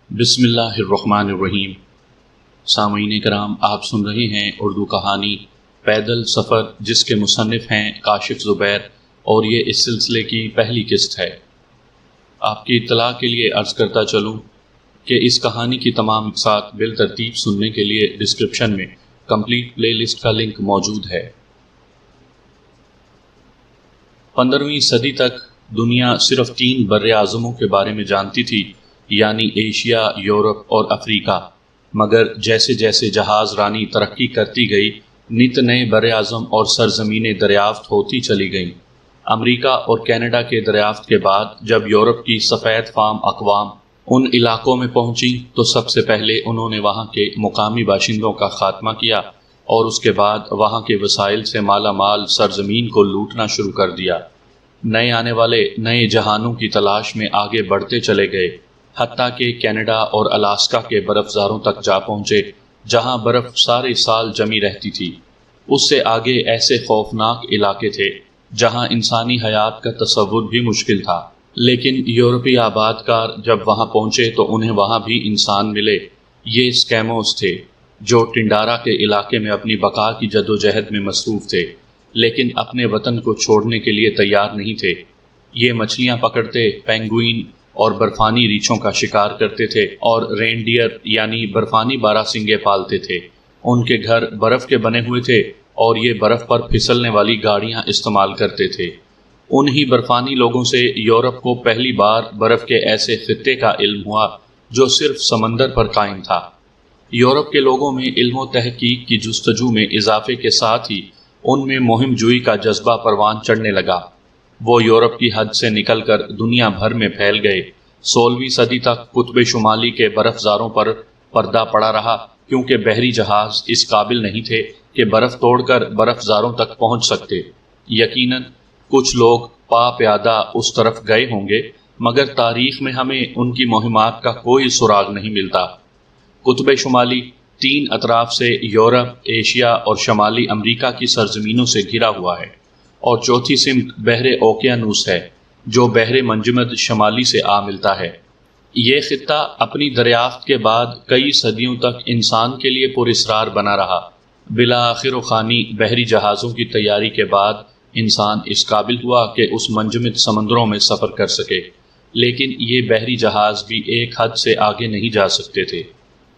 بسم اللہ الرحمن الرحیم۔ سامعین کرام، آپ سن رہے ہیں اردو کہانی پیدل سفر، جس کے مصنف ہیں کاشف زبیر، اور یہ اس سلسلے کی پہلی قسط ہے۔ آپ کی اطلاع کے لیے عرض کرتا چلوں کہ اس کہانی کی تمام اقساط بالترتیب سننے کے لیے ڈسکرپشن میں کمپلیٹ پلے لسٹ کا لنک موجود ہے۔ 15ویں صدی تک دنیا صرف 3 بر اعظموں کے بارے میں جانتی تھی، یعنی ایشیا، یورپ اور افریقہ، مگر جیسے جیسے جہاز رانی ترقی کرتی گئی، نت نئے بر اعظم اور سرزمینیں دریافت ہوتی چلی گئیں۔ امریکہ اور کینیڈا کے دریافت کے بعد جب یورپ کی سفید فام اقوام ان علاقوں میں پہنچی تو سب سے پہلے انہوں نے وہاں کے مقامی باشندوں کا خاتمہ کیا اور اس کے بعد وہاں کے وسائل سے مالا مال سرزمین کو لوٹنا شروع کر دیا۔ نئے آنے والے نئے جہانوں کی تلاش میں آگے بڑھتے چلے گئے، حتیٰ کہ کینیڈا اور الاسکا کے برف زاروں تک جا پہنچے، جہاں برف سارے سال جمی رہتی تھی۔ اس سے آگے ایسے خوفناک علاقے تھے جہاں انسانی حیات کا تصور بھی مشکل تھا، لیکن یورپی آباد کار جب وہاں پہنچے تو انہیں وہاں بھی انسان ملے۔ یہ اسکیموز تھے جو ٹنڈارا کے علاقے میں اپنی بقا کی جدوجہد میں مصروف تھے، لیکن اپنے وطن کو چھوڑنے کے لیے تیار نہیں تھے۔ یہ مچھلیاں پکڑتے، پینگوئن اور برفانی ریچھوں کا شکار کرتے تھے اور رینڈیئر یعنی برفانی باراسنگے پالتے تھے۔ ان کے گھر برف کے بنے ہوئے تھے اور یہ برف پر پھسلنے والی گاڑیاں استعمال کرتے تھے۔ انہی برفانی لوگوں سے یورپ کو پہلی بار برف کے ایسے خطے کا علم ہوا جو صرف سمندر پر قائم تھا۔ یورپ کے لوگوں میں علم و تحقیق کی جستجو میں اضافے کے ساتھ ہی ان میں مہم جوئی کا جذبہ پروان چڑھنے لگا۔ وہ یورپ کی حد سے نکل کر دنیا بھر میں پھیل گئے۔ 16ویں صدی تک قطب شمالی کے برف زاروں پر پردہ پڑا رہا، کیونکہ بحری جہاز اس قابل نہیں تھے کہ برف توڑ کر برف زاروں تک پہنچ سکتے۔ یقیناً کچھ لوگ پا پیادہ اس طرف گئے ہوں گے، مگر تاریخ میں ہمیں ان کی مہمات کا کوئی سراغ نہیں ملتا۔ قطب شمالی 3 اطراف سے یورپ، ایشیا اور شمالی امریکہ کی سرزمینوں سے گھرا ہوا ہے، اور چوتھی سمت بحر اوقیانوس ہے جو بحر منجمد شمالی سے آ ملتا ہے۔ یہ خطہ اپنی دریافت کے بعد کئی صدیوں تک انسان کے لیے پراسرار بنا رہا۔ بالآخر وخانی بحری جہازوں کی تیاری کے بعد انسان اس قابل ہوا کہ اس منجمد سمندروں میں سفر کر سکے، لیکن یہ بحری جہاز بھی ایک حد سے آگے نہیں جا سکتے تھے۔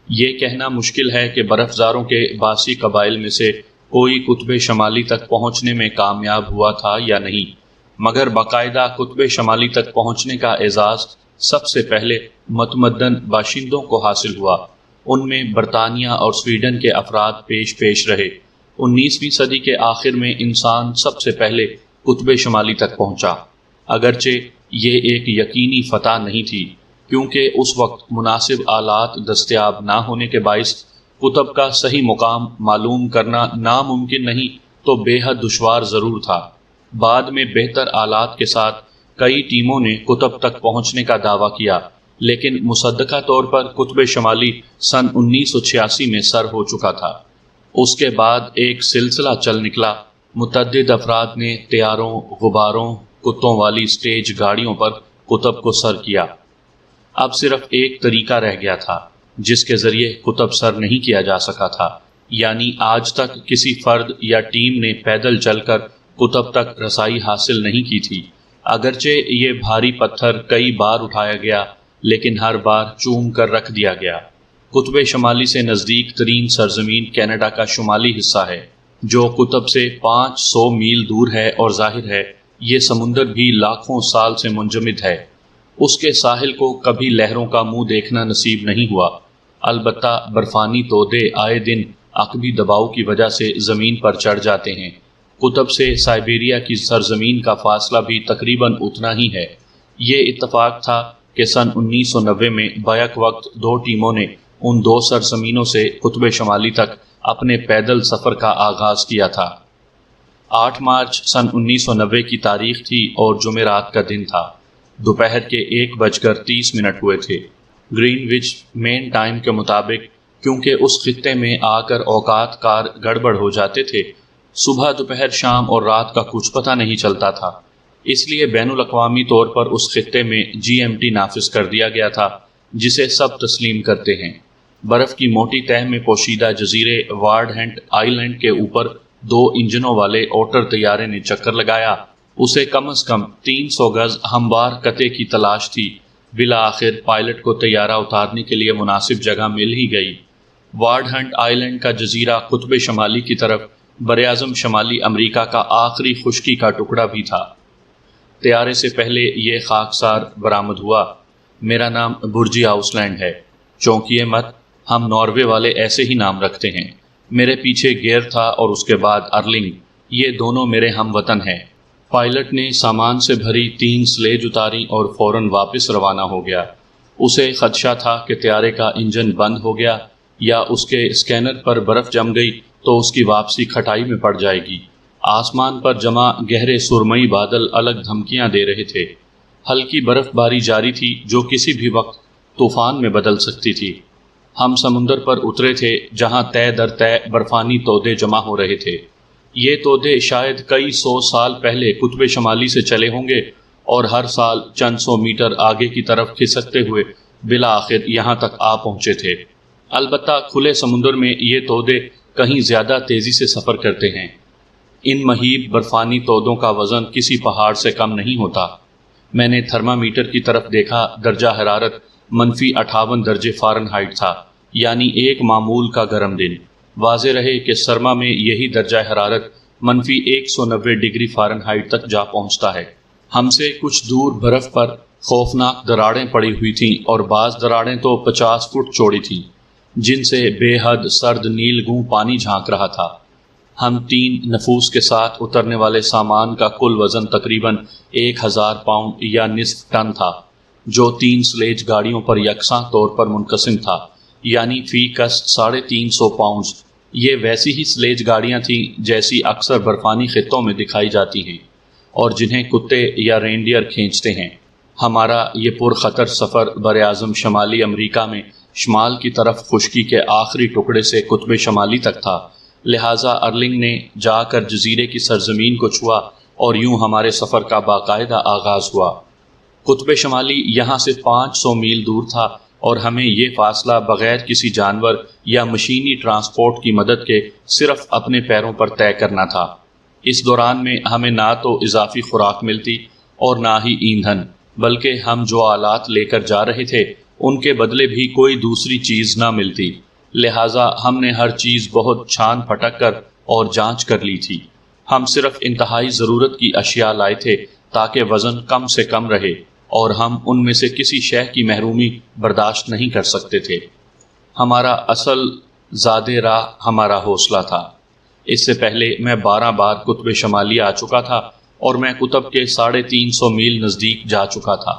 یہ کہنا مشکل ہے کہ برف زاروں کے باسی قبائل میں سے کوئی قطب شمالی تک پہنچنے میں کامیاب ہوا تھا یا نہیں، مگر باقاعدہ قطب شمالی تک پہنچنے کا اعزاز سب سے پہلے متمدن باشندوں کو حاصل ہوا۔ ان میں برطانیہ اور سویڈن کے افراد پیش رہے۔ 19ویں صدی کے آخر میں انسان سب سے پہلے قطب شمالی تک پہنچا، اگرچہ یہ ایک یقینی فتح نہیں تھی، کیونکہ اس وقت مناسب آلات دستیاب نہ ہونے کے باعث قطب کا صحیح مقام معلوم کرنا ناممکن نہیں تو بے حد دشوار ضرور تھا۔ بعد میں بہتر آلات کے ساتھ کئی ٹیموں نے قطب تک پہنچنے کا دعویٰ کیا، لیکن مصدقہ طور پر قطب شمالی سن 1986 میں سر ہو چکا تھا۔ اس کے بعد ایک سلسلہ چل نکلا۔ متعدد افراد نے طیاروں، غباروں، کتوں والی سٹیج گاڑیوں پر قطب کو سر کیا۔ اب صرف ایک طریقہ رہ گیا تھا جس کے ذریعے قطب سر نہیں کیا جا سکا تھا، یعنی آج تک کسی فرد یا ٹیم نے پیدل چل کر قطب تک رسائی حاصل نہیں کی تھی۔ اگرچہ یہ بھاری پتھر کئی بار اٹھایا گیا، لیکن ہر بار چوم کر رکھ دیا گیا۔ قطب شمالی سے نزدیک ترین سرزمین کینیڈا کا شمالی حصہ ہے، جو قطب سے 500 میل دور ہے، اور ظاہر ہے یہ سمندر بھی لاکھوں سال سے منجمد ہے۔ اس کے ساحل کو کبھی لہروں کا منہ دیکھنا نصیب نہیں ہوا، البتہ برفانی تودے آئے دن عقبی دباؤ کی وجہ سے زمین پر چڑھ جاتے ہیں۔ قطب سے سائبیریا کی سرزمین کا فاصلہ بھی تقریباً اتنا ہی ہے۔ یہ اتفاق تھا کہ سن 1990 میں بیک وقت 2 ٹیموں نے ان 2 سرزمینوں سے قطب شمالی تک اپنے پیدل سفر کا آغاز کیا تھا۔ 8 مارچ سن 1990 کی تاریخ تھی اور جمعرات کا دن تھا۔ دوپہر کے 1:30 ہوئے تھے گرین وچ مین ٹائم کے مطابق، کیونکہ اس خطے میں آ کر اوقات کار گڑبڑ ہو جاتے تھے۔ صبح، دوپہر، شام اور رات کا کچھ پتہ نہیں چلتا تھا، اس لیے بین الاقوامی طور پر اس خطے میں GMT نافذ کر دیا گیا تھا، جسے سب تسلیم کرتے ہیں۔ برف کی موٹی تہ میں پوشیدہ جزیرے وارڈ ہینٹ آئی لینڈ کے اوپر 2 انجنوں والے اوٹر طیارے نے چکر لگایا۔ اسے کم از کم 300 گز ہموار قطعے کی تلاش تھی۔ بالآخر پائلٹ کو طیارہ اتارنے کے لیے مناسب جگہ مل ہی گئی۔ وارڈ ہنٹ آئی لینڈ کا جزیرہ قطب شمالی کی طرف براعظم شمالی امریکہ کا آخری خشکی کا ٹکڑا بھی تھا۔ طیارے سے پہلے یہ خاکسار برآمد ہوا۔ میرا نام برجی آؤس لینڈ ہے، چونکیے مت، ہم ناروے والے ایسے ہی نام رکھتے ہیں۔ میرے پیچھے گیر تھا اور اس کے بعد ارلنگ، یہ دونوں میرے ہم وطن ہیں۔ پائلٹ نے سامان سے بھری 3 سلیج اتاری اور فوراً واپس روانہ ہو گیا۔ اسے خدشہ تھا کہ طیارے کا انجن بند ہو گیا یا اس کے اسکینر پر برف جم گئی تو اس کی واپسی کھٹائی میں پڑ جائے گی۔ آسمان پر جمع گہرے سرمئی بادل الگ دھمکیاں دے رہے تھے۔ ہلکی برف باری جاری تھی جو کسی بھی وقت طوفان میں بدل سکتی تھی۔ ہم سمندر پر اترے تھے جہاں طے در طے برفانی تودے جمع ہو رہے تھے۔ یہ تودے شاید کئی 100 سال پہلے قطب شمالی سے چلے ہوں گے اور ہر سال چند 100 میٹر آگے کی طرف کھسکتے ہوئے بالآخر یہاں تک آ پہنچے تھے۔ البتہ کھلے سمندر میں یہ تودے کہیں زیادہ تیزی سے سفر کرتے ہیں۔ ان مہیب برفانی تودوں کا وزن کسی پہاڑ سے کم نہیں ہوتا۔ میں نے تھرمامیٹر کی طرف دیکھا، درجہ حرارت -58 درجے فارنہائٹ تھا، یعنی ایک معمول کا گرم دن۔ واضح رہے کہ سرما میں یہی درجہ حرارت -190 ڈگری فارنہائٹ تک جا پہنچتا ہے۔ ہم سے کچھ دور برف پر خوفناک دراڑیں پڑی ہوئی تھیں اور بعض دراڑیں تو 50 فٹ چوڑی تھیں، جن سے بے حد سرد نیل گوں پانی جھانک رہا تھا۔ ہم 3 نفوس کے ساتھ اترنے والے سامان کا کل وزن تقریباً 1000 پاؤنڈ یا نصف ٹن تھا، جو 3 سلیج گاڑیوں پر یکساں طور پر منقسم تھا، یعنی فی کس 350 پاؤنڈز۔ یہ ویسی ہی سلیج گاڑیاں تھیں جیسی اکثر برفانی خطوں میں دکھائی جاتی ہیں اور جنہیں کتے یا رینڈیئر کھینچتے ہیں۔ ہمارا یہ پرخطر سفر براعظم شمالی امریکہ میں شمال کی طرف خشکی کے آخری ٹکڑے سے قطب شمالی تک تھا، لہٰذا ارلنگ نے جا کر جزیرے کی سرزمین کو چھوا اور یوں ہمارے سفر کا باقاعدہ آغاز ہوا۔ قطب شمالی یہاں سے 500 میل دور تھا اور ہمیں یہ فاصلہ بغیر کسی جانور یا مشینی ٹرانسپورٹ کی مدد کے صرف اپنے پیروں پر طے کرنا تھا۔ اس دوران میں ہمیں نہ تو اضافی خوراک ملتی اور نہ ہی ایندھن، بلکہ ہم جو آلات لے کر جا رہے تھے ان کے بدلے بھی کوئی دوسری چیز نہ ملتی، لہٰذا ہم نے ہر چیز بہت چھان پھٹک کر اور جانچ کر لی تھی۔ ہم صرف انتہائی ضرورت کی اشیاء لائے تھے تاکہ وزن کم سے کم رہے، اور ہم ان میں سے کسی شے کی محرومی برداشت نہیں کر سکتے تھے۔ ہمارا اصل زاد راہ ہمارا حوصلہ تھا۔ اس سے پہلے میں 12 بار قطب شمالی آ چکا تھا اور میں قطب کے 350 میل نزدیک جا چکا تھا۔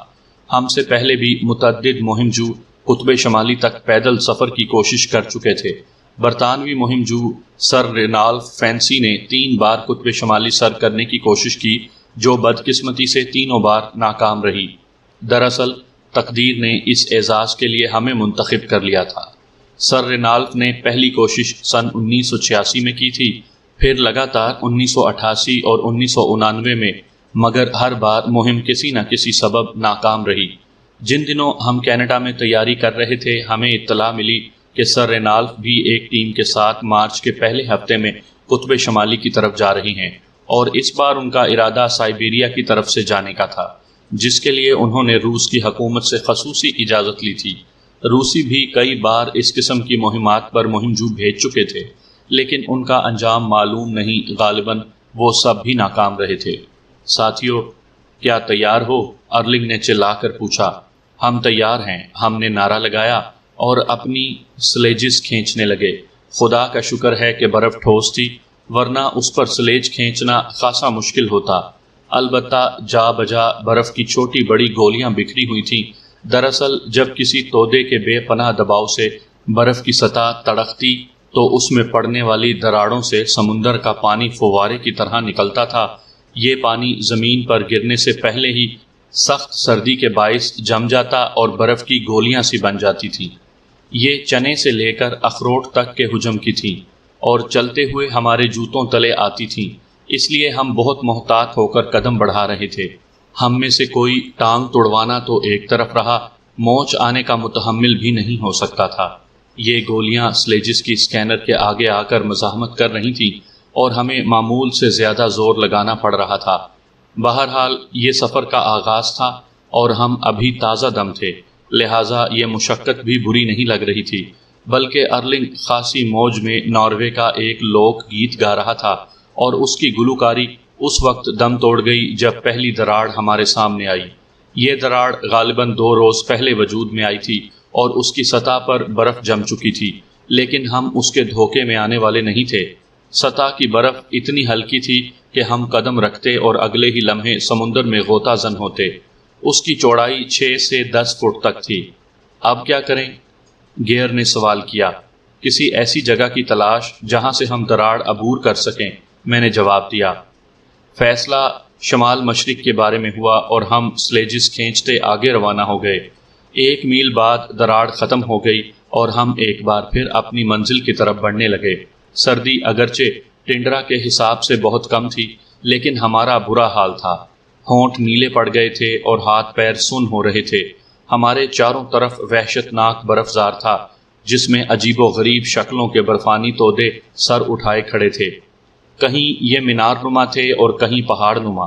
ہم سے پہلے بھی متعدد مہم جو قطب شمالی تک پیدل سفر کی کوشش کر چکے تھے۔ برطانوی مہم جو سر رینالف فینسی نے 3 بار قطب شمالی سر کرنے کی کوشش کی، جو بدقسمتی سے 3 بار ناکام رہی۔ دراصل تقدیر نے اس اعزاز کے لیے ہمیں منتخب کر لیا تھا۔ سر رینالف نے پہلی کوشش سن 1986 میں کی تھی، پھر لگاتار 1988 اور 1999 میں، مگر ہر بار مہم کسی نہ کسی سبب ناکام رہی۔ جن دنوں ہم کینیڈا میں تیاری کر رہے تھے، ہمیں اطلاع ملی کہ سر رینالف بھی ایک ٹیم کے ساتھ مارچ کے پہلے ہفتے میں قطب شمالی کی طرف جا رہی ہیں، اور اس بار ان کا ارادہ سائبیریا کی طرف سے جانے کا تھا، جس کے لیے انہوں نے روس کی حکومت سے خصوصی اجازت لی تھی۔ روسی بھی کئی بار اس قسم کی مہمات پر مہمجو بھیج چکے تھے، لیکن ان کا انجام معلوم نہیں، غالباً وہ سب بھی ناکام رہے تھے۔ ساتھیو، کیا تیار ہو؟ ارلنگ نے چلا کر پوچھا۔ ہم تیار ہیں، ہم نے نعرہ لگایا اور اپنی سلیجز کھینچنے لگے۔ خدا کا شکر ہے کہ برف ٹھوس تھی، ورنہ اس پر سلیج کھینچنا خاصا مشکل ہوتا۔ البتہ جا بجا برف کی چھوٹی بڑی گولیاں بکھری ہوئی تھیں۔ دراصل جب کسی تودے کے بے پناہ دباؤ سے برف کی سطح تڑکتی تو اس میں پڑنے والی دراڑوں سے سمندر کا پانی فوارے کی طرح نکلتا تھا۔ یہ پانی زمین پر گرنے سے پہلے ہی سخت سردی کے باعث جم جاتا اور برف کی گولیاں سی بن جاتی تھیں۔ یہ چنے سے لے کر اخروٹ تک کے حجم کی تھیں اور چلتے ہوئے ہمارے جوتوں تلے آتی تھیں، اس لیے ہم بہت محتاط ہو کر قدم بڑھا رہے تھے۔ ہم میں سے کوئی ٹانگ توڑوانا تو ایک طرف رہا، موچ آنے کا متحمل بھی نہیں ہو سکتا تھا۔ یہ گولیاں سلیجس کی اسکینر کے آگے آ کر مزاحمت کر رہی تھیں اور ہمیں معمول سے زیادہ زور لگانا پڑ رہا تھا۔ بہرحال یہ سفر کا آغاز تھا اور ہم ابھی تازہ دم تھے، لہٰذا یہ مشقت بھی بری نہیں لگ رہی تھی، بلکہ ارلنگ خاصی موج میں ناروے کا ایک لوک گیت گا رہا تھا اور اس کی گلوکاری اس وقت دم توڑ گئی جب پہلی دراڑ ہمارے سامنے آئی۔ یہ دراڑ غالباً 2 روز پہلے وجود میں آئی تھی اور اس کی سطح پر برف جم چکی تھی، لیکن ہم اس کے دھوکے میں آنے والے نہیں تھے۔ سطح کی برف اتنی ہلکی تھی کہ ہم قدم رکھتے اور اگلے ہی لمحے سمندر میں غوطہ زن ہوتے۔ اس کی چوڑائی 6 سے 10 فٹ تک تھی۔ اب کیا کریں؟ گیئر نے سوال کیا۔ کسی ایسی جگہ کی تلاش جہاں سے ہم دراڑ عبور کر سکیں، میں نے جواب دیا۔ فیصلہ شمال مشرق کے بارے میں ہوا اور ہم سلیجز کھینچتے آگے روانہ ہو گئے۔ 1 میل بعد دراڑ ختم ہو گئی اور ہم ایک بار پھر اپنی منزل کی طرف بڑھنے لگے۔ سردی اگرچہ ٹنڈرا کے حساب سے بہت کم تھی، لیکن ہمارا برا حال تھا۔ ہونٹ نیلے پڑ گئے تھے اور ہاتھ پیر سن ہو رہے تھے۔ ہمارے چاروں طرف وحشت ناک برفزار تھا، جس میں عجیب و غریب شکلوں کے برفانی تودے سر اٹھائے کھڑے تھے۔ کہیں یہ مینار نما تھے اور کہیں پہاڑ نما۔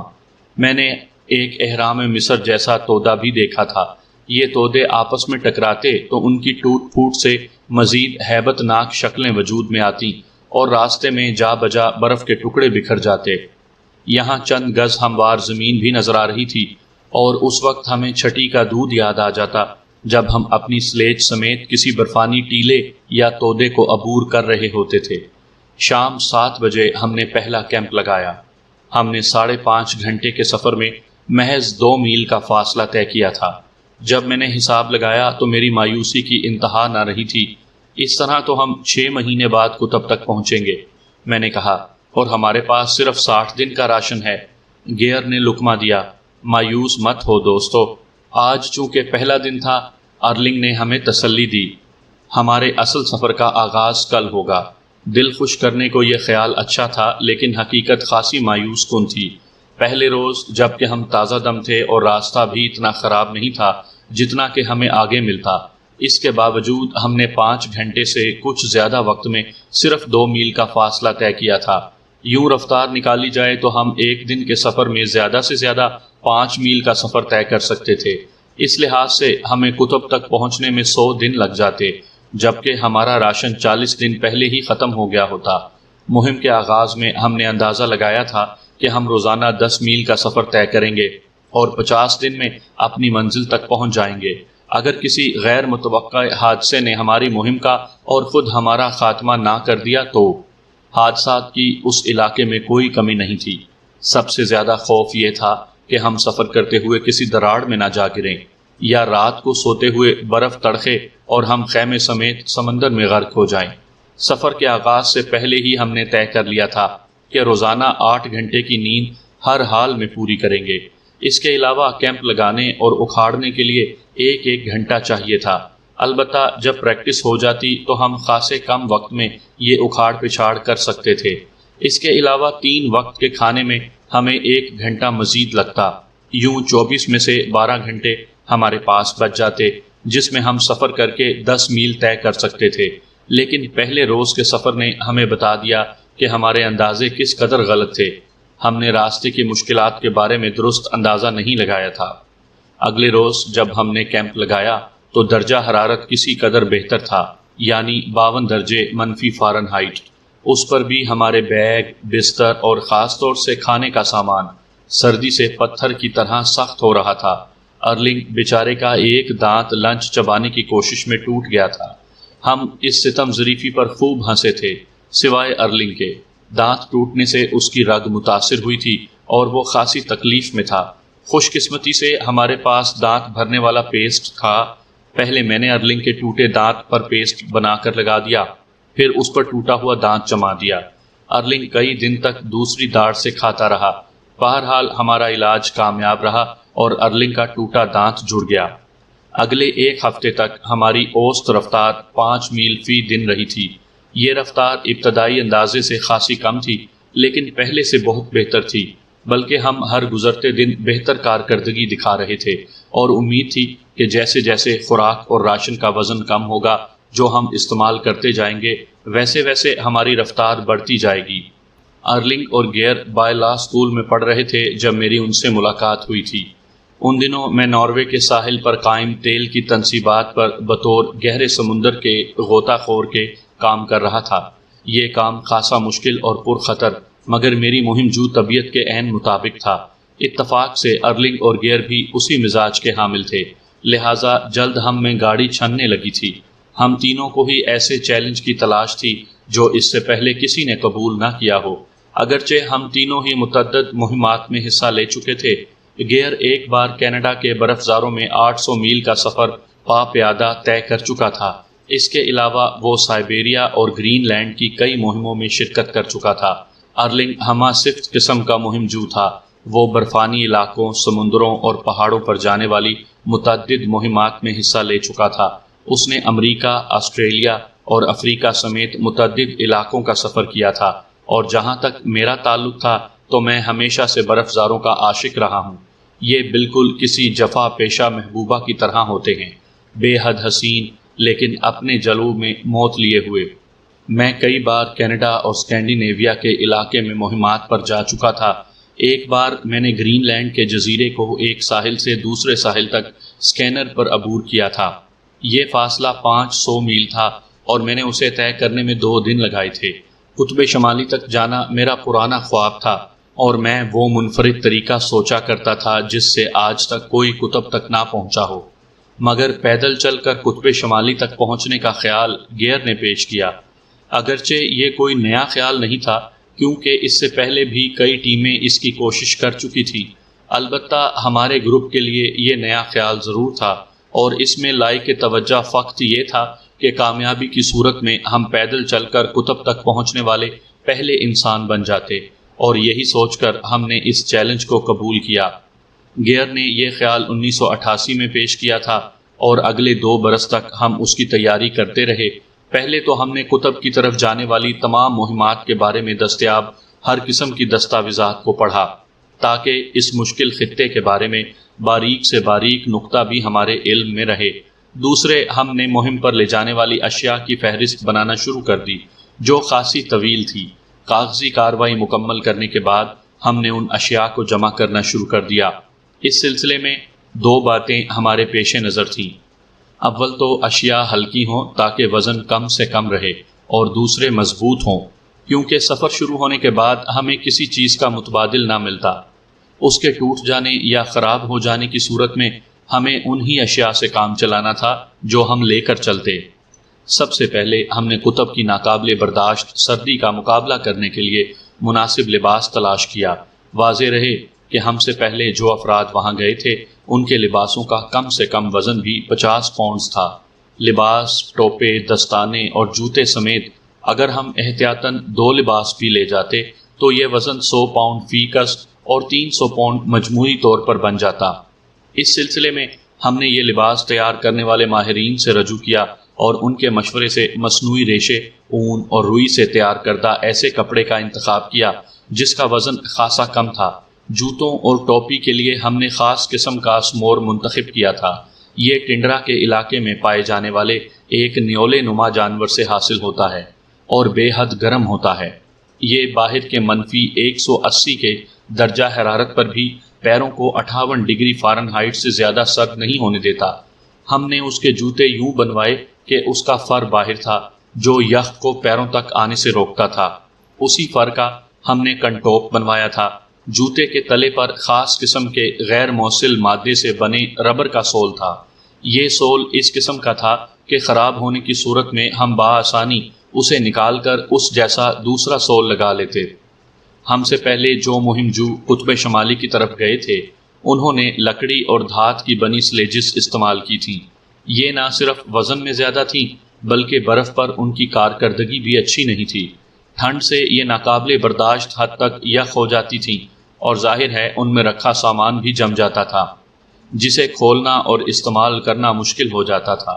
میں نے ایک اہرام مصر جیسا تودا بھی دیکھا تھا۔ یہ تودے آپس میں ٹکراتے تو ان کی ٹوٹ پھوٹ سے مزید ہیبت ناک شکلیں وجود میں آتی اور راستے میں جا بجا برف کے ٹکڑے بکھر جاتے۔ یہاں چند گز ہموار زمین بھی نظر آ رہی تھی اور اس وقت ہمیں چھٹی کا دودھ یاد آ جاتا جب ہم اپنی سلیج سمیت کسی برفانی ٹیلے یا تودے کو عبور کر رہے ہوتے تھے۔ شام 7 بجے ہم نے پہلا کیمپ لگایا۔ ہم نے 5.5 گھنٹے کے سفر میں محض 2 میل کا فاصلہ طے کیا تھا۔ جب میں نے حساب لگایا تو میری مایوسی کی انتہا نہ رہی تھی۔ اس طرح تو ہم 6 مہینے بعد قطب تک پہنچیں گے، میں نے کہا، اور ہمارے پاس صرف 60 دن کا راشن ہے۔ گیئر نے لقمہ دیا۔ مایوس مت ہو دوستو، آج چونکہ پہلا دن تھا، ارلنگ نے ہمیں تسلی دی۔ ہمارے اصل سفر کا آغاز کل ہوگا۔ دل خوش کرنے کو یہ خیال اچھا تھا، لیکن حقیقت خاصی مایوس کن تھی۔ پہلے روز جب کہ ہم تازہ دم تھے اور راستہ بھی اتنا خراب نہیں تھا جتنا کہ ہمیں آگے ملتا، اس کے باوجود ہم نے 5 گھنٹے سے کچھ زیادہ وقت میں صرف 2 میل کا فاصلہ طے کیا تھا۔ یوں رفتار نکالی جائے تو ہم ایک دن کے سفر میں زیادہ سے زیادہ 5 میل کا سفر طے کر سکتے تھے۔ اس لحاظ سے ہمیں قطب تک پہنچنے میں 100 دن لگ جاتے، جبکہ ہمارا راشن 40 دن پہلے ہی ختم ہو گیا ہوتا۔ مہم کے آغاز میں ہم نے اندازہ لگایا تھا کہ ہم روزانہ 10 میل کا سفر طے کریں گے اور 50 دن میں اپنی منزل تک پہنچ جائیں گے۔ اگر کسی غیر متوقع حادثے نے ہماری مہم کا اور خود ہمارا خاتمہ نہ کر دیا تو حادثات کی اس علاقے میں کوئی کمی نہیں تھی۔ سب سے زیادہ خوف یہ تھا کہ ہم سفر کرتے ہوئے کسی دراڑ میں نہ جا گریں، یا رات کو سوتے ہوئے برف تڑخے اور ہم خیمے سمیت سمندر میں غرق ہو جائیں۔ سفر کے آغاز سے پہلے ہی ہم نے طے کر لیا تھا کہ روزانہ 8 گھنٹے کی نیند ہر حال میں پوری کریں گے۔ اس کے علاوہ کیمپ لگانے اور اکھاڑنے کے لیے 1 گھنٹہ چاہیے تھا۔ البتہ جب پریکٹس ہو جاتی تو ہم خاصے کم وقت میں یہ اکھاڑ پچھاڑ کر سکتے تھے۔ اس کے علاوہ 3 وقت کے کھانے میں ہمیں 1 گھنٹہ مزید لگتا۔ یوں 24 میں سے 12 گھنٹے ہمارے پاس بچ جاتے، جس میں ہم سفر کر کے 10 میل طے کر سکتے تھے۔ لیکن پہلے روز کے سفر نے ہمیں بتا دیا کہ ہمارے اندازے کس قدر غلط تھے۔ ہم نے راستے کی مشکلات کے بارے میں درست اندازہ نہیں لگایا تھا۔ اگلے روز جب ہم نے کیمپ لگایا تو درجہ حرارت کسی قدر بہتر تھا، یعنی 52 درجے منفی فارنہائٹ۔ اس پر بھی ہمارے بیگ، بستر اور خاص طور سے کھانے کا سامان سردی سے پتھر کی طرح سخت ہو رہا تھا۔ ارلنگ بیچارے کا ایک دانت لنچ چبانے کی کوشش میں ٹوٹ گیا تھا۔ ہم اس ستم ظریفی پر خوب ہنسے تھے، سوائے ارلنگ کے۔ دانت ٹوٹنے سے اس کی رگ متاثر ہوئی تھی اور وہ خاصی تکلیف میں تھا۔ خوش قسمتی سے ہمارے پاس دانت بھرنے والا پیسٹ تھا۔ پہلے میں نے ارلنگ کے ٹوٹے دانت پر پیسٹ بنا کر لگا دیا، پھر اس پر ٹوٹا ہوا دانت جما دیا۔ ارلنگ کئی دن تک دوسری داڑھ سے کھاتا رہا۔ بہرحال ہمارا علاج کامیاب رہا اور ارلنگ کا ٹوٹا دانت جڑ گیا۔ اگلے 1 ہفتے تک ہماری اوسط رفتار 5 میل فی دن رہی تھی۔ یہ رفتار ابتدائی اندازے سے خاصی کم تھی، لیکن پہلے سے بہت بہتر تھی۔ بلکہ ہم ہر گزرتے دن بہتر کارکردگی دکھا رہے تھے، اور امید تھی کہ جیسے جیسے خوراک اور راشن کا وزن کم ہوگا جو ہم استعمال کرتے جائیں گے، ویسے ویسے ہماری رفتار بڑھتی جائے گی۔ ارلنگ اور گیئر بائے لا اسکول میں پڑھ رہے تھے جب میری ان سے ملاقات ہوئی تھی۔ ان دنوں میں ناروے کے ساحل پر قائم تیل کی تنصیبات پر بطور گہرے سمندر کے غوطہ خور کے کام کر رہا تھا۔ یہ کام خاصا مشکل اور پرخطر مگر میری مہم جو طبیعت کے عین مطابق تھا۔ اتفاق سے ارلنگ اور گیئر بھی اسی مزاج کے حامل تھے، لہٰذا جلد ہم میں گاڑی چھننے لگی تھی۔ ہم تینوں کو ہی ایسے چیلنج کی تلاش تھی جو اس سے پہلے کسی نے قبول نہ کیا ہو۔ اگرچہ ہم تینوں ہی متعدد مہمات میں حصہ لے چکے تھے، گیئر ایک بار کینیڈا کے برفزاروں میں 800 میل کا سفر پا پیادہ طے کر چکا تھا۔ اس کے علاوہ وہ سائبیریا اور گرین لینڈ کی کئی مہموں میں شرکت کر چکا تھا۔ ارلنگ ہمہ صفت قسم کا مہم جو تھا، وہ برفانی علاقوں، سمندروں اور پہاڑوں پر جانے والی متعدد مہمات میں حصہ لے چکا تھا۔ اس نے امریکہ، آسٹریلیا اور افریقہ سمیت متعدد علاقوں کا سفر کیا تھا، اور جہاں تک میرا تعلق تھا تو میں ہمیشہ سے برفزاروں کا عاشق رہا ہوں۔ یہ بالکل کسی جفا پیشہ محبوبہ کی طرح ہوتے ہیں، بے حد حسین لیکن اپنے جلوہ میں موت لیے ہوئے۔ میں کئی بار کینیڈا اور اسکینڈینیویا کے علاقے میں مہمات پر جا چکا تھا۔ ایک بار میں نے گرین لینڈ کے جزیرے کو ایک ساحل سے دوسرے ساحل تک اسکینر پر عبور کیا تھا۔ یہ فاصلہ 500 میل تھا اور میں نے اسے طے کرنے میں 2 دن لگائے تھے۔ قطب شمالی تک جانا میرا پرانا خواب تھا، اور میں وہ منفرد طریقہ سوچا کرتا تھا جس سے آج تک کوئی قطب تک نہ پہنچا ہو، مگر پیدل چل کر قطب شمالی تک پہنچنے کا خیال گیئر نے پیش کیا۔ اگرچہ یہ کوئی نیا خیال نہیں تھا، کیونکہ اس سے پہلے بھی کئی ٹیمیں اس کی کوشش کر چکی تھیں، البتہ ہمارے گروپ کے لیے یہ نیا خیال ضرور تھا، اور اس میں لائق توجہ فقط یہ تھا کہ کامیابی کی صورت میں ہم پیدل چل کر قطب تک پہنچنے والے پہلے انسان بن جاتے، اور یہی سوچ کر ہم نے اس چیلنج کو قبول کیا۔ گیئر نے یہ خیال 1988 میں پیش کیا تھا، اور اگلے 2 برس تک ہم اس کی تیاری کرتے رہے۔ پہلے تو ہم نے قطب کی طرف جانے والی تمام مہمات کے بارے میں دستیاب ہر قسم کی دستاویزات کو پڑھا، تاکہ اس مشکل خطے کے بارے میں باریک سے باریک نقطہ بھی ہمارے علم میں رہے۔ دوسرے، ہم نے مہم پر لے جانے والی اشیاء کی فہرست بنانا شروع کر دی، جو خاصی طویل تھی۔ کاغذی کارروائی مکمل کرنے کے بعد ہم نے ان اشیاء کو جمع کرنا شروع کر دیا۔ اس سلسلے میں 2 باتیں ہمارے پیش نظر تھیں۔ اول تو اشیاء ہلکی ہوں تاکہ وزن کم سے کم رہے، اور دوسرے مضبوط ہوں، کیونکہ سفر شروع ہونے کے بعد ہمیں کسی چیز کا متبادل نہ ملتا۔ اس کے ٹوٹ جانے یا خراب ہو جانے کی صورت میں ہمیں انہی اشیاء سے کام چلانا تھا جو ہم لے کر چلتے۔ سب سے پہلے ہم نے قطب کی ناقابل برداشت سردی کا مقابلہ کرنے کے لیے مناسب لباس تلاش کیا۔ واضح رہے کہ ہم سے پہلے جو افراد وہاں گئے تھے ان کے لباسوں کا کم سے کم وزن بھی 50 پاؤنڈز تھا۔ لباس، ٹوپے، دستانے اور جوتے سمیت اگر ہم احتیاطاً 2 لباس بھی لے جاتے تو یہ وزن 100 پاؤنڈ فی کس اور 300 پاؤنڈ مجموعی طور پر بن جاتا۔ اس سلسلے میں ہم نے یہ لباس تیار کرنے والے ماہرین سے رجوع کیا، اور ان کے مشورے سے مصنوعی ریشے، اون اور روئی سے تیار کردہ ایسے کپڑے کا انتخاب کیا جس کا وزن خاصا کم تھا۔ جوتوں اور ٹوپی کے لیے ہم نے خاص قسم کا اسمور منتخب کیا تھا۔ یہ ٹنڈرا کے علاقے میں پائے جانے والے ایک نیولے نما جانور سے حاصل ہوتا ہے اور بے حد گرم ہوتا ہے۔ یہ باہر کے منفی 180 کے درجہ حرارت پر بھی پیروں کو 58 ڈگری فارنہائٹ سے زیادہ سرد نہیں ہونے دیتا۔ ہم نے اس کے جوتے یوں بنوائے کہ اس کا فر باہر تھا جو یخ کو پیروں تک آنے سے روکتا تھا۔ اسی فر کا ہم نے کنٹوپ بنوایا تھا۔ جوتے کے تلے پر خاص قسم کے غیر موصل مادے سے بنے ربر کا سول تھا۔ یہ سول اس قسم کا تھا کہ خراب ہونے کی صورت میں ہم بآسانی اسے نکال کر اس جیسا دوسرا سول لگا لیتے۔ ہم سے پہلے جو مہم جو قطب شمالی کی طرف گئے تھے انہوں نے لکڑی اور دھات کی بنی سلیجز استعمال کی تھیں۔ یہ نہ صرف وزن میں زیادہ تھیں بلکہ برف پر ان کی کارکردگی بھی اچھی نہیں تھی۔ ٹھنڈ سے یہ ناقابل برداشت حد تک یخ ہو جاتی تھیں، اور ظاہر ہے ان میں رکھا سامان بھی جم جاتا تھا جسے کھولنا اور استعمال کرنا مشکل ہو جاتا تھا۔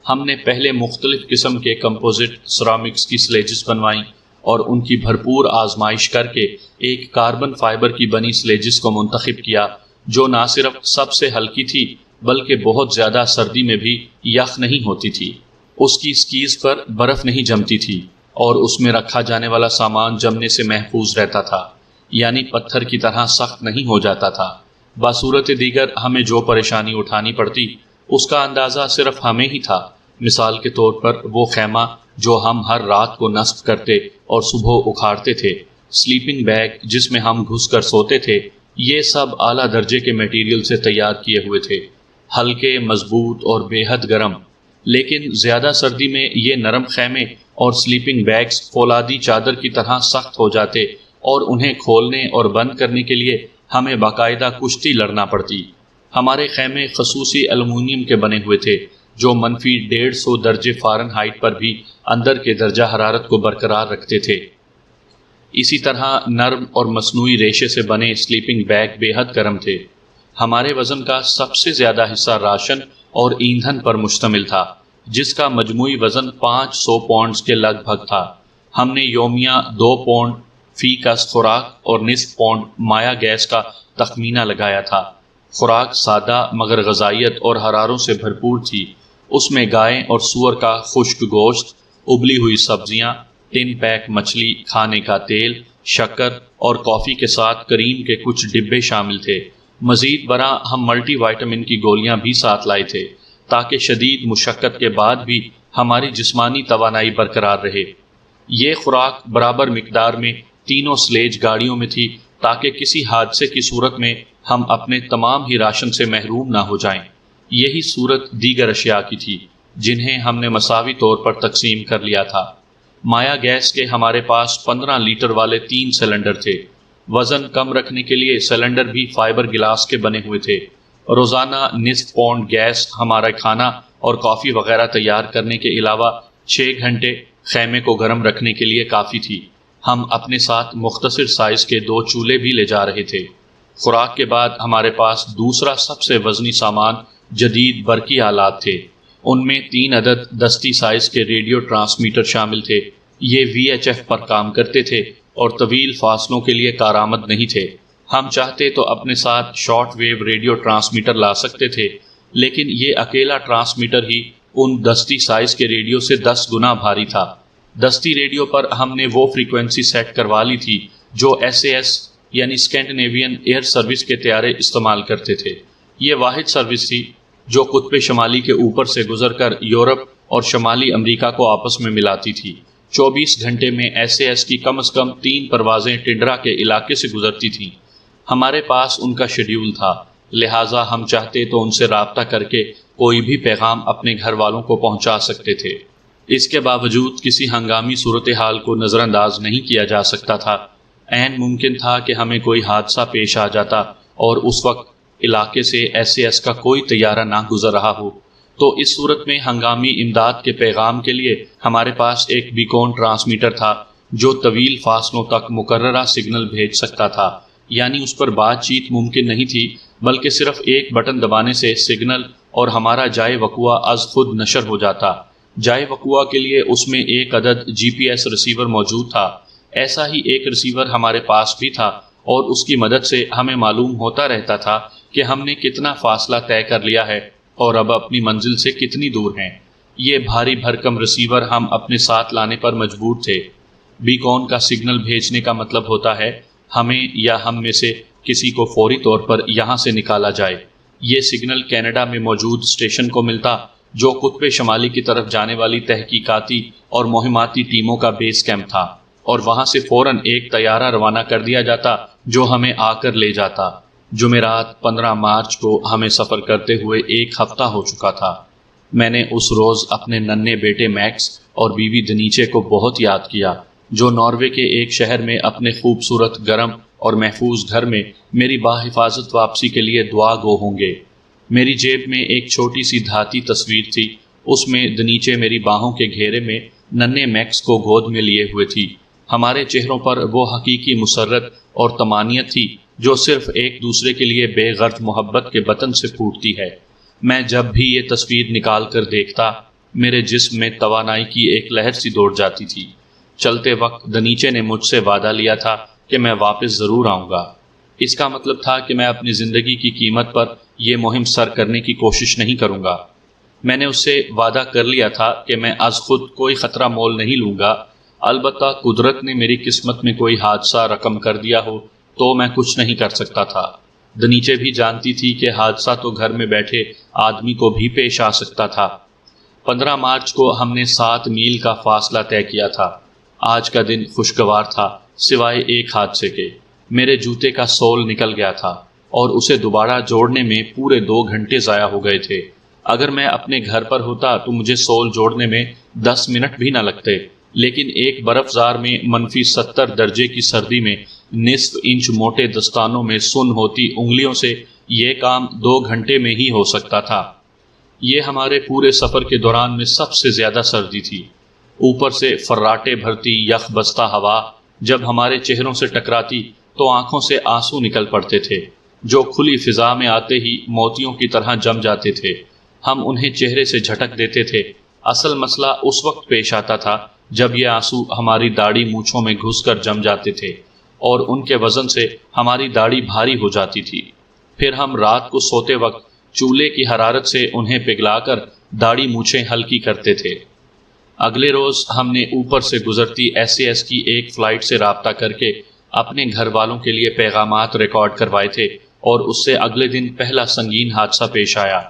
ہم نے پہلے مختلف قسم کے کمپوزٹ سرامکس کی سلیجز بنوائیں اور ان کی بھرپور آزمائش کر کے ایک کاربن فائبر کی بنی سلیجز کو منتخب کیا جو نہ صرف سب سے ہلکی تھی بلکہ بہت زیادہ سردی میں بھی یخ نہیں ہوتی تھی۔ اس کی سکیز پر برف نہیں جمتی تھی اور اس میں رکھا جانے والا سامان جمنے سے محفوظ رہتا تھا، یعنی پتھر کی طرح سخت نہیں ہو جاتا تھا۔ بصورت دیگر ہمیں جو پریشانی اٹھانی پڑتی اس کا اندازہ صرف ہمیں ہی تھا۔ مثال کے طور پر وہ خیمہ جو ہم ہر رات کو نصب کرتے اور صبح اکھاڑتے تھے، سلیپنگ بیگ جس میں ہم گھس کر سوتے تھے، یہ سب اعلیٰ درجے کے میٹیریل سے تیار کیے ہوئے تھے، ہلکے، مضبوط اور بے حد گرم۔ لیکن زیادہ سردی میں یہ نرم خیمے اور سلیپنگ بیگز فولادی چادر کی طرح سخت ہو جاتے اور انہیں کھولنے اور بند کرنے کے لیے ہمیں باقاعدہ کشتی لڑنا پڑتی۔ ہمارے خیمے خصوصی ایلومینیم کے بنے ہوئے تھے جو -150 درجے فارنہائٹ پر بھی اندر کے درجہ حرارت کو برقرار رکھتے تھے۔ اسی طرح نرم اور مصنوعی ریشے سے بنے سلیپنگ بیگ بے حد گرم تھے۔ ہمارے وزن کا سب سے زیادہ حصہ راشن اور ایندھن پر مشتمل تھا، جس کا مجموعی وزن 500 پاؤنڈز کے لگ بھگ تھا۔ ہم نے یومیہ 2 پاؤنڈ فی کس خوراک اور نصف پاؤنڈ مایا گیس کا تخمینہ لگایا تھا۔ خوراک سادہ مگر غذائیت اور حراروں سے بھرپور تھی۔ اس میں گائے اور سور کا خشک گوشت، ابلی ہوئی سبزیاں، ٹن پیک مچھلی، کھانے کا تیل، شکر اور کافی کے ساتھ کریم کے کچھ ڈبے شامل تھے۔ مزید برآں ہم ملٹی وائٹامن کی گولیاں بھی ساتھ لائے تھے تاکہ شدید مشقت کے بعد بھی ہماری جسمانی توانائی برقرار رہے۔ یہ خوراک برابر مقدار میں تینوں سلیج گاڑیوں میں تھی تاکہ کسی حادثے کی صورت میں ہم اپنے تمام ہی راشن سے محروم نہ ہو جائیں۔ یہی صورت دیگر اشیاء کی تھی جنہیں ہم نے مساوی طور پر تقسیم کر لیا تھا۔ مایا گیس کے ہمارے پاس 15 لیٹر والے 3 سلنڈر تھے۔ وزن کم رکھنے کے لیے سلنڈر بھی فائبر گلاس کے بنے ہوئے تھے۔ روزانہ نصف پاؤنڈ گیس ہمارا کھانا اور کافی وغیرہ تیار کرنے کے علاوہ 6 گھنٹے خیمے کو گرم رکھنے کے لیے کافی تھی۔ ہم اپنے ساتھ مختصر سائز کے 2 چولہے بھی لے جا رہے تھے۔ خوراک کے بعد ہمارے پاس دوسرا سب سے وزنی سامان جدید برقی آلات تھے۔ ان میں 3 عدد دستی سائز کے ریڈیو ٹرانسمیٹر شامل تھے۔ یہ VHF پر کام کرتے تھے اور طویل فاصلوں کے لیے کارآمد نہیں تھے۔ ہم چاہتے تو اپنے ساتھ شارٹ ویو ریڈیو ٹرانسمیٹر لا سکتے تھے، لیکن یہ اکیلا ٹرانسمیٹر ہی ان دستی سائز کے ریڈیو سے 10 گنا بھاری تھا۔ دستی ریڈیو پر ہم نے وہ فریکوینسی سیٹ کروا لی تھی جو SAS یعنی اسکینڈینیوین ایئر سروس کے طیارے استعمال کرتے تھے۔ یہ واحد سروس تھی جو قطب شمالی کے اوپر سے گزر کر یورپ اور شمالی امریکہ کو آپس میں ملاتی تھی۔ 24 گھنٹے میں SAS کی کم از کم 3 پروازیں ٹنڈرا کے علاقے سے گزرتی تھیں۔ ہمارے پاس ان کا شیڈیول تھا، لہٰذا ہم چاہتے تو ان سے رابطہ کر کے کوئی بھی پیغام اپنے گھر والوں کو پہنچا سکتے تھے۔ اس کے باوجود کسی ہنگامی صورتحال کو نظر انداز نہیں کیا جا سکتا تھا۔ عین ممکن تھا کہ ہمیں کوئی حادثہ پیش آ جاتا اور اس وقت علاقے سے SAS کا کوئی طیارہ نہ گزر رہا ہو، تو اس صورت میں ہنگامی امداد کے پیغام کے لیے ہمارے پاس ایک بیکون ٹرانسمیٹر تھا جو طویل فاصلوں تک مقررہ سگنل بھیج سکتا تھا، یعنی اس پر بات چیت ممکن نہیں تھی بلکہ صرف ایک بٹن دبانے سے سگنل اور ہمارا جائے وقوع از خود نشر ہو جاتا۔ جائے وقوع کے لیے اس میں ایک عدد GPS ریسیور موجود تھا۔ ایسا ہی ایک ریسیور ہمارے پاس بھی تھا اور اس کی مدد سے ہمیں معلوم ہوتا رہتا تھا کہ ہم نے کتنا فاصلہ طے کر لیا ہے اور اب اپنی منزل سے کتنی دور ہیں۔ یہ بھاری بھرکم ریسیور ہم اپنے ساتھ لانے پر مجبور تھے۔ بیکون کا سگنل بھیجنے کا مطلب ہوتا ہے ہمیں یا ہم میں سے کسی کو فوری طور پر یہاں سے نکالا جائے۔ یہ سگنل کینیڈا میں موجود اسٹیشن کو ملتا جو قطب شمالی کی طرف جانے والی تحقیقاتی اور مہماتی ٹیموں کا بیس کیمپ تھا، اور وہاں سے فوراً ایک طیارہ روانہ کر دیا جاتا جو ہمیں آ کر لے جاتا۔ جمعرات 15 مارچ کو ہمیں سفر کرتے ہوئے 1 ہفتہ ہو چکا تھا۔ میں نے اس روز اپنے ننھے بیٹے میکس اور بیوی دنیچے کو بہت یاد کیا، جو ناروے کے ایک شہر میں اپنے خوبصورت، گرم اور محفوظ گھر میں میری باحفاظت واپسی کے لیے دعا گو ہوں گے۔ میری جیب میں ایک چھوٹی سی دھاتی تصویر تھی، اس میں دنیچے میری باہوں کے گھیرے میں ننھے میکس کو گود میں لیے ہوئے تھی۔ ہمارے چہروں پر وہ حقیقی مسرت اور طمانینت تھی جو صرف ایک دوسرے کے لیے بے غرض محبت کے بطن سے پھوٹتی ہے۔ میں جب بھی یہ تصویر نکال کر دیکھتا، میرے جسم میں توانائی کی ایک لہر سی دوڑ جاتی تھی۔ چلتے وقت دنیچے نے مجھ سے وعدہ لیا تھا کہ میں واپس ضرور آؤں گا۔ اس کا مطلب تھا کہ میں اپنی زندگی کی قیمت پر یہ مہم سر کرنے کی کوشش نہیں کروں گا۔ میں نے اس سے وعدہ کر لیا تھا کہ میں از خود کوئی خطرہ مول نہیں لوں گا، البتہ قدرت نے میری قسمت میں کوئی حادثہ رقم کر دیا ہو تو میں کچھ نہیں کر سکتا تھا۔ دنیچے بھی جانتی تھی کہ حادثہ تو گھر میں بیٹھے آدمی کو بھی پیش آ سکتا تھا۔ 15 مارچ کو ہم نے 7 میل کا فاصلہ طے کیا تھا۔ آج کا دن خوشگوار تھا سوائے ایک حادثے کے۔ میرے جوتے کا سول نکل گیا تھا اور اسے دوبارہ جوڑنے میں پورے 2 گھنٹے ضائع ہو گئے تھے۔ اگر میں اپنے گھر پر ہوتا تو مجھے سول جوڑنے میں 10 منٹ بھی نہ لگتے، لیکن ایک برف زار میں -70 درجے کی سردی میں نصف انچ موٹے دستانوں میں سن ہوتی انگلیوں سے یہ کام 2 گھنٹے میں ہی ہو سکتا تھا۔ یہ ہمارے پورے سفر کے دوران میں سب سے زیادہ سردی تھی۔ اوپر سے فراٹے بھرتی یخ بستہ ہوا جب ہمارے چہروں سے ٹکراتی تو آنکھوں سے آنسو نکل پڑتے تھے، جو کھلی فضا میں آتے ہی موتیوں کی طرح جم جاتے تھے۔ ہم انہیں چہرے سے جھٹک دیتے تھے۔ اصل مسئلہ اس وقت پیش آتا تھا جب یہ آنسو ہماری داڑھی مونچھوں میں گھس کر جم جاتے تھے اور ان کے وزن سے ہماری داڑھی بھاری ہو جاتی تھی۔ پھر ہم رات کو سوتے وقت چولہے کی حرارت سے انہیں پگھلا کر داڑھی مونچھیں ہلکی کرتے تھے۔ اگلے روز ہم نے اوپر سے گزرتی SAS کی ایک فلائٹ سے رابطہ کر کے اپنے گھر والوں کے لیے پیغامات ریکارڈ کروائے تھے اور اس سے اگلے دن پہلا سنگین حادثہ پیش آیا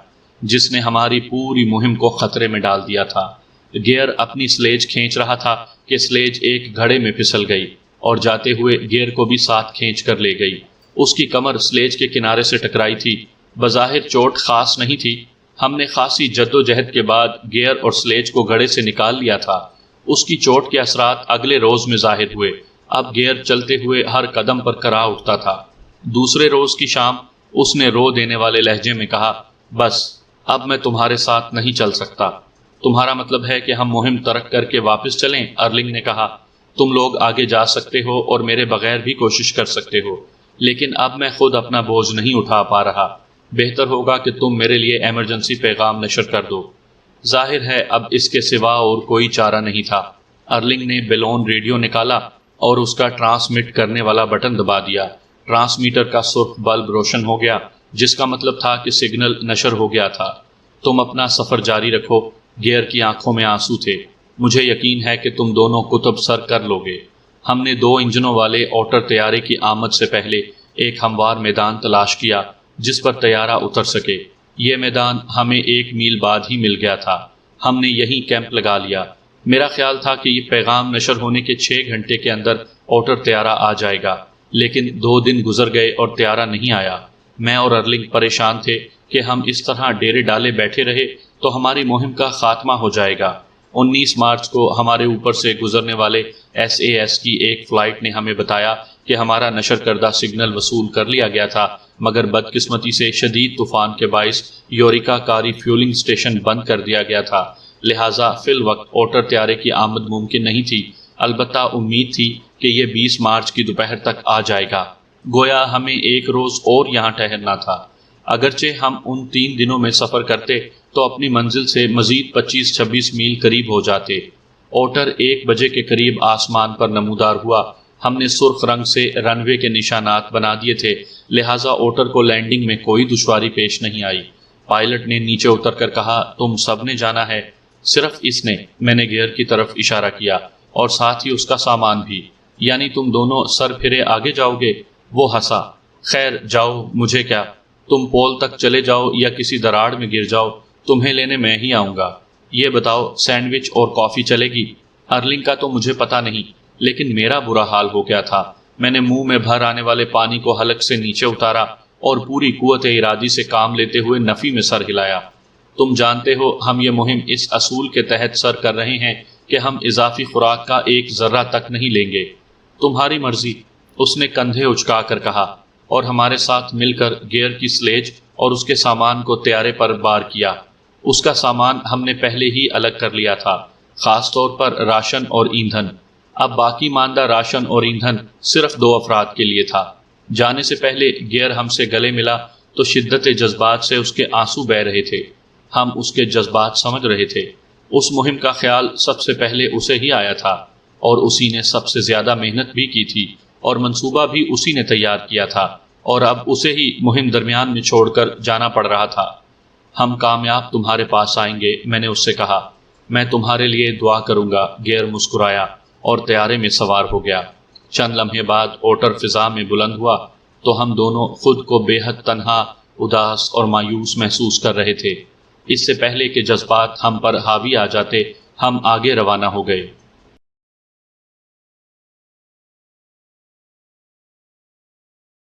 جس نے ہماری پوری مہم کو خطرے میں ڈال دیا تھا۔ گیئر اپنی سلیج کھینچ رہا تھا کہ سلیج ایک گھڑے میں پھسل گئی اور جاتے ہوئے گیئر کو بھی ساتھ کھینچ کر لے گئی۔ اس کی کمر سلیج کے کنارے سے ٹکرائی تھی۔ بظاہر چوٹ خاص نہیں تھی۔ ہم نے خاصی جدوجہد کے بعد گیئر اور سلیج کو گھڑے سے نکال لیا تھا۔ اس کی چوٹ کے اثرات اگلے روز میں ظاہر ہوئے۔ اب گیئر چلتے ہوئے ہر قدم پر کرا اٹھتا تھا۔ دوسرے روز کی شام اس نے رو دینے والے لہجے میں کہا، بس اب میں تمہارے ساتھ نہیں چل سکتا۔ تمہارا مطلب ہے کہ ہم مہم ترک کر کے واپس چلیں؟ ارلنگ نے کہا، تم لوگ آگے جا سکتے ہو اور میرے بغیر بھی کوشش کر سکتے ہو، لیکن اب میں خود اپنا بوجھ نہیں اٹھا پا رہا۔ بہتر ہوگا کہ تم میرے لیے ایمرجنسی پیغام نشر کر دو۔ ظاہر ہے اب اس کے سوا اور کوئی چارہ نہیں تھا۔ ارلنگ نے بیلون ریڈیو نکالا اور اس کا ٹرانسمٹ کرنے والا بٹن دبا دیا۔ ٹرانسمیٹر کا سرخ بلب روشن ہو گیا، جس کا مطلب تھا کہ سگنل نشر ہو گیا تھا۔ تم اپنا سفر جاری رکھو۔ گیئر کی آنکھوں میں آنسو تھے۔ مجھے یقین ہے کہ تم دونوں قطب سر کر لوگے۔ ہم نے 2 انجنوں والے اوٹر طیارے کی آمد سے پہلے ایک ہموار میدان تلاش کیا جس پر طیارہ اتر سکے۔ یہ میدان ہمیں 1 میل بعد ہی مل گیا تھا۔ ہم نے یہیں کیمپ لگا لیا۔ میرا خیال تھا کہ یہ پیغام نشر ہونے کے 6 گھنٹے کے اندر اوٹر طیارہ آ جائے گا، لیکن 2 دن گزر گئے اور طیارہ نہیں آیا۔ میں اور ارلنگ پریشان تھے کہ ہم اس طرح ڈیرے ڈالے بیٹھے رہے تو ہماری مہم کا خاتمہ ہو جائے گا۔ 19 مارچ کو ہمارے اوپر سے گزرنے والے SAS کی ایک فلائٹ نے ہمیں بتایا کہ ہمارا نشر کردہ سگنل وصول کر لیا گیا تھا، مگر بدقسمتی سے شدید طوفان کے باعث یوریکا کاری فیولنگ اسٹیشن بند کر دیا گیا تھا، لہٰذا فی الوقت اوٹر طیارے کی آمد ممکن نہیں تھی۔ البتہ امید تھی کہ یہ 20 مارچ کی دوپہر تک آ جائے گا۔ گویا ہمیں 1 روز اور یہاں ٹھہرنا تھا۔ اگرچہ ہم ان 3 دنوں میں سفر کرتے تو اپنی منزل سے مزید 25-26 میل قریب ہو جاتے۔ اوٹر 1 بجے کے قریب آسمان پر نمودار ہوا۔ ہم نے سرخ رنگ سے رن وے کے نشانات بنا دیے تھے، لہٰذا اوٹر کو لینڈنگ میں کوئی دشواری پیش نہیں آئی۔ پائلٹ نے نیچے اتر کر کہا، تم سب نے جانا ہے؟ صرف اس نے، میں نے گیئر کی طرف اشارہ کیا، اور ساتھ ہی اس کا سامان بھی۔ یعنی تم دونوں سر پھرے آگے جاؤ گے؟ وہ ہنسا۔ خیر جاؤ، مجھے کیا، تم پول تک چلے جاؤ یا کسی دراڑ میں گر جاؤ، تمہیں لینے میں ہی آؤں گا۔ یہ بتاؤ، سینڈوچ اور کافی چلے گی؟ ارلنگ کا تو مجھے پتا نہیں، لیکن میرا برا حال ہو گیا تھا۔ میں نے منہ میں بھر آنے والے پانی کو حلق سے نیچے اتارا اور پوری قوت ارادی سے کام لیتے ہوئے نفی میں سر ہلایا۔ تم جانتے ہو ہم یہ مہم اس اصول کے تحت سر کر رہے ہیں کہ ہم اضافی خوراک کا 1 ذرہ تک نہیں لیں گے۔ تمہاری مرضی، اس نے کندھے اچکا کر کہا، اور ہمارے ساتھ مل کر گیئر کی سلیج اور اس کے سامان کو طیارے پر بار کیا۔ اس کا سامان ہم نے پہلے ہی الگ کر لیا تھا، خاص طور پر راشن اور ایندھن۔ اب باقی ماندہ راشن اور ایندھن صرف 2 افراد کے لیے تھا۔ جانے سے پہلے گیئر ہم سے گلے ملا تو شدت جذبات سے اس کے آنسو بہہ رہے تھے۔ ہم اس کے جذبات سمجھ رہے تھے۔ اس مہم کا خیال سب سے پہلے اسے ہی آیا تھا، اور اسی نے سب سے زیادہ محنت بھی کی تھی اور منصوبہ بھی اسی نے تیار کیا تھا، اور اب اسے ہی مہم درمیان میں چھوڑ کر جانا پڑ رہا تھا۔ ہم کامیاب تمہارے پاس آئیں گے، میں نے اس سے کہا۔ میں تمہارے لیے دعا کروں گا۔ گیئر مسکرایا اور طیارے میں سوار ہو گیا۔ چند لمحے بعد اوٹر فضا میں بلند ہوا تو ہم دونوں خود کو بے حد تنہا، اداس اور مایوس محسوس کر رہے تھے۔ اس سے پہلے کہ جذبات ہم پر حاوی آ جاتے، ہم آگے روانہ ہو گئے۔